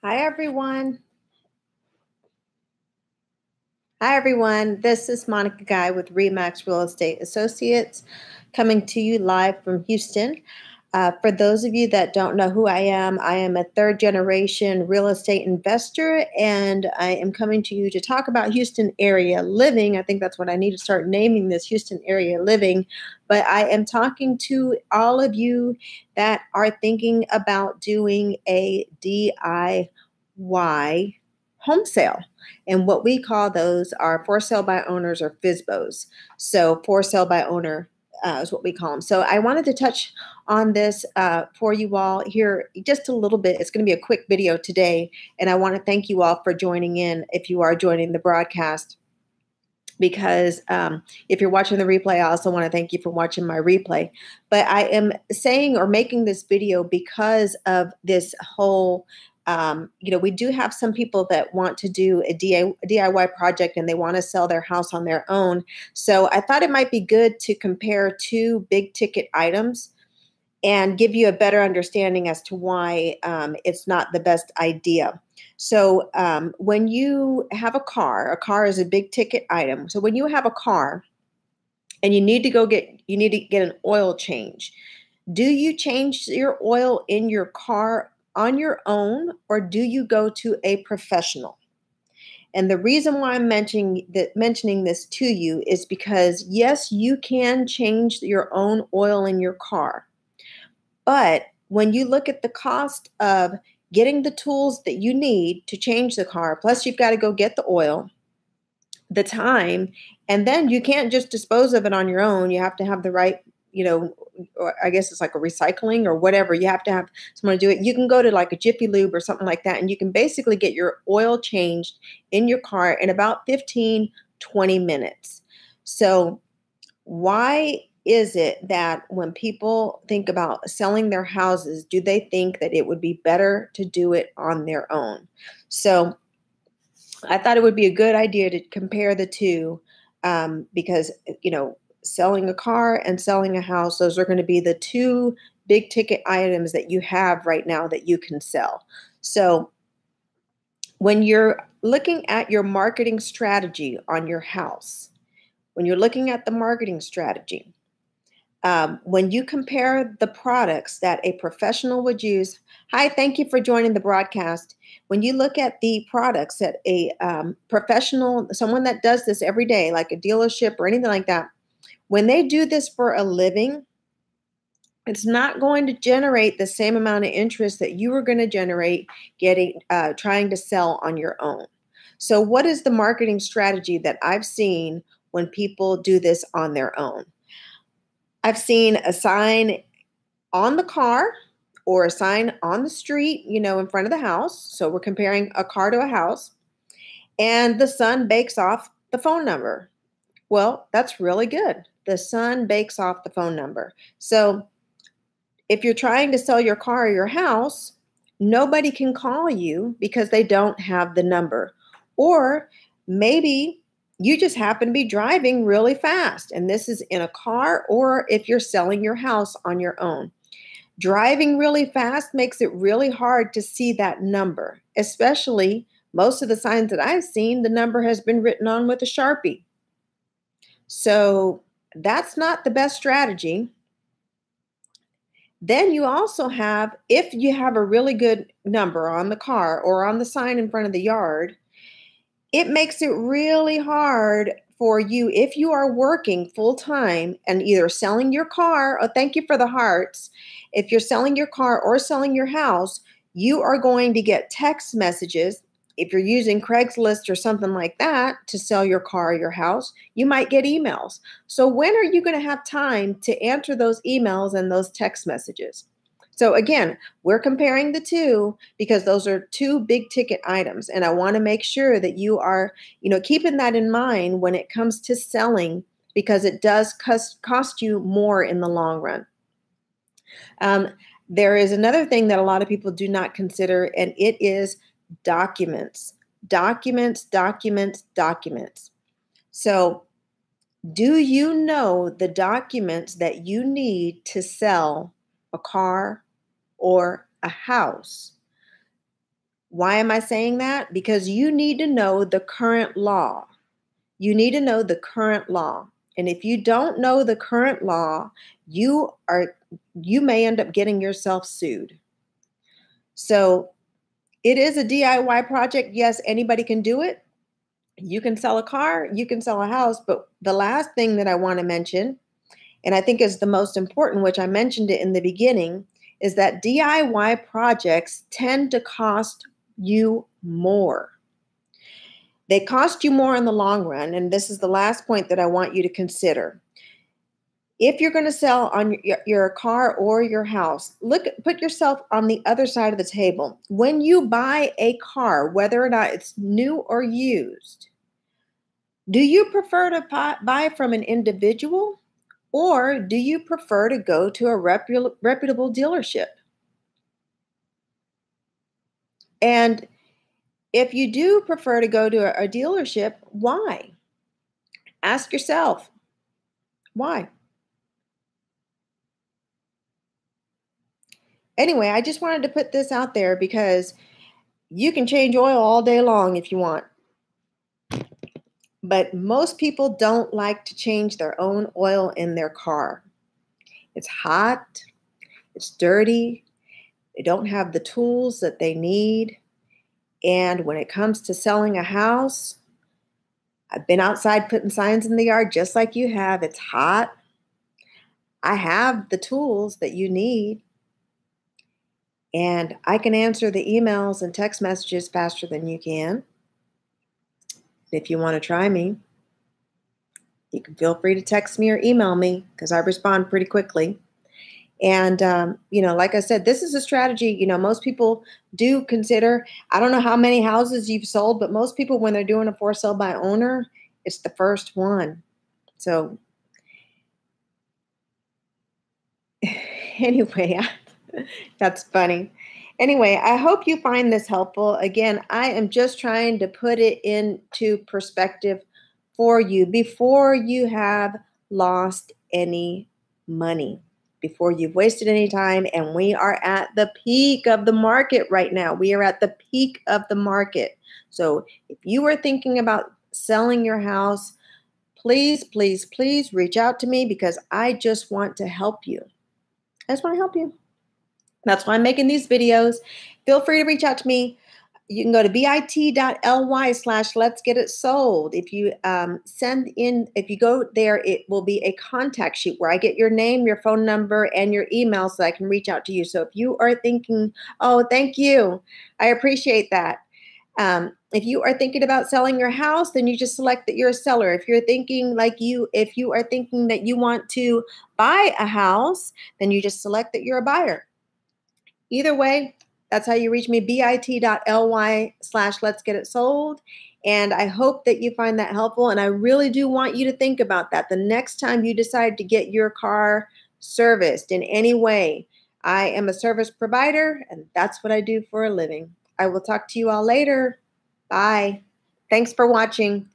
Hi, everyone. Hi, everyone. This is Monica Guy with Remax Real Estate Associates coming to you live from Houston. For those of you that don't know who I am a third generation real estate investor, and I am coming to you to talk about Houston area living. I think that's what I need to start naming this, Houston area living. But I am talking to all of you that are thinking about doing a DIY home sale. And what we call those are for sale by owners or FSBOs. So for sale by owner is what we call them. So I wanted to touch on this for you all here just a little bit. It's going to be a quick video today. And I want to thank you all for joining in if you are joining the broadcast. Because if you're watching the replay, I also want to thank you for watching my replay. But I am saying or making this video because of this whole we do have some people that want to do a DIY project and they want to sell their house on their own. So I thought it might be good to compare two big ticket items and give you a better understanding as to why it's not the best idea. So when you have a car is a big ticket item. So when you have a car and you need to get an oil change, do you change your oil in your car on your own, or do you go to a professional? And the reason why I'm mentioning this to you is because, yes, you can change your own oil in your car. But when you look at the cost of getting the tools that you need to change the car, plus you've got to go get the oil, the time, and then you can't just dispose of it on your own. You have to have the right, or I guess it's like a recycling or whatever. You have to have someone to do it. You can go to like a Jiffy Lube or something like that, and you can basically get your oil changed in your car in about 15, 20 minutes. So why is it that when people think about selling their houses, do they think that it would be better to do it on their own? So I thought it would be a good idea to compare the two because, selling a car and selling a house, those are going to be the two big ticket items that you have right now that you can sell. So when you're looking at your marketing strategy on your house, when you're looking at the marketing strategy, when you compare the products that a professional would use, hi, thank you for joining the broadcast. When you look at the products that a professional, someone that does this every day, like a dealership or anything like that, when they do this for a living, it's not going to generate the same amount of interest that you are going to generate trying to sell on your own. So what is the marketing strategy that I've seen when people do this on their own? I've seen a sign on the car or a sign on the street, in front of the house. So we're comparing a car to a house, and the son bakes off the phone number. Well, that's really good. The son bakes off the phone number. So if you're trying to sell your car or your house, nobody can call you because they don't have the number. Or maybe you just happen to be driving really fast, and this is in a car, or if you're selling your house on your own. Driving really fast makes it really hard to see that number, especially most of the signs that I've seen, the number has been written on with a Sharpie. So that's not the best strategy. Then you also have, if you have a really good number on the car or on the sign in front of the yard, it makes it really hard for you if you are working full time and either selling your car, oh, thank you for the hearts. If you're selling your car or selling your house, you are going to get text messages. If you're using Craigslist or something like that to sell your car or your house, you might get emails. So when are you going to have time to answer those emails and those text messages? So again, we're comparing the two because those are two big ticket items. And I want to make sure that you are, keeping that in mind when it comes to selling, because it does cost you more in the long run. There is another thing that a lot of people do not consider, and it is documents. Documents. So do you know the documents that you need to sell a car or a house? Why am I saying that? Because you need to know the current law. You need to know the current law. And if you don't know the current law, you may end up getting yourself sued. So it is a DIY project. Yes, anybody can do it. You can sell a car, you can sell a house, but the last thing that I want to mention, and I think is the most important, which I mentioned it in the beginning, is that DIY projects tend to cost you more. They cost you more in the long run, and this is the last point that I want you to consider. If you're going to sell on your car or your house, put yourself on the other side of the table. When you buy a car, whether or not it's new or used, do you prefer to buy from an individual, or do you prefer to go to a reputable dealership? And if you do prefer to go to a dealership, why? Ask yourself, why? Anyway, I just wanted to put this out there because you can change oil all day long if you want. But most people don't like to change their own oil in their car. It's hot, it's dirty, they don't have the tools that they need. And when it comes to selling a house, I've been outside putting signs in the yard just like you have. It's hot. I have the tools that you need. And I can answer the emails and text messages faster than you can. If you want to try me, you can feel free to text me or email me because I respond pretty quickly. And, like I said, this is a strategy, most people do consider. I don't know how many houses you've sold, but most people, when they're doing a for sale by owner, it's the first one. So anyway, that's funny. Anyway, I hope you find this helpful. Again, I am just trying to put it into perspective for you before you have lost any money, before you've wasted any time. And we are at the peak of the market right now. We are at the peak of the market. So if you are thinking about selling your house, please, please, please reach out to me because I just want to help you. I just want to help you. That's why I'm making these videos. Feel free to reach out to me. You can go to bit.ly/let's get it sold. If you if you go there, it will be a contact sheet where I get your name, your phone number, and your email so I can reach out to you. So if you are thinking, oh, thank you, I appreciate that. If you are thinking about selling your house, then you just select that you're a seller. If you're thinking if you are thinking that you want to buy a house, then you just select that you're a buyer. Either way, that's how you reach me, bit.ly/let's get it sold. And I hope that you find that helpful. And I really do want you to think about that the next time you decide to get your car serviced in any way. I am a service provider, and that's what I do for a living. I will talk to you all later. Bye. Thanks for watching.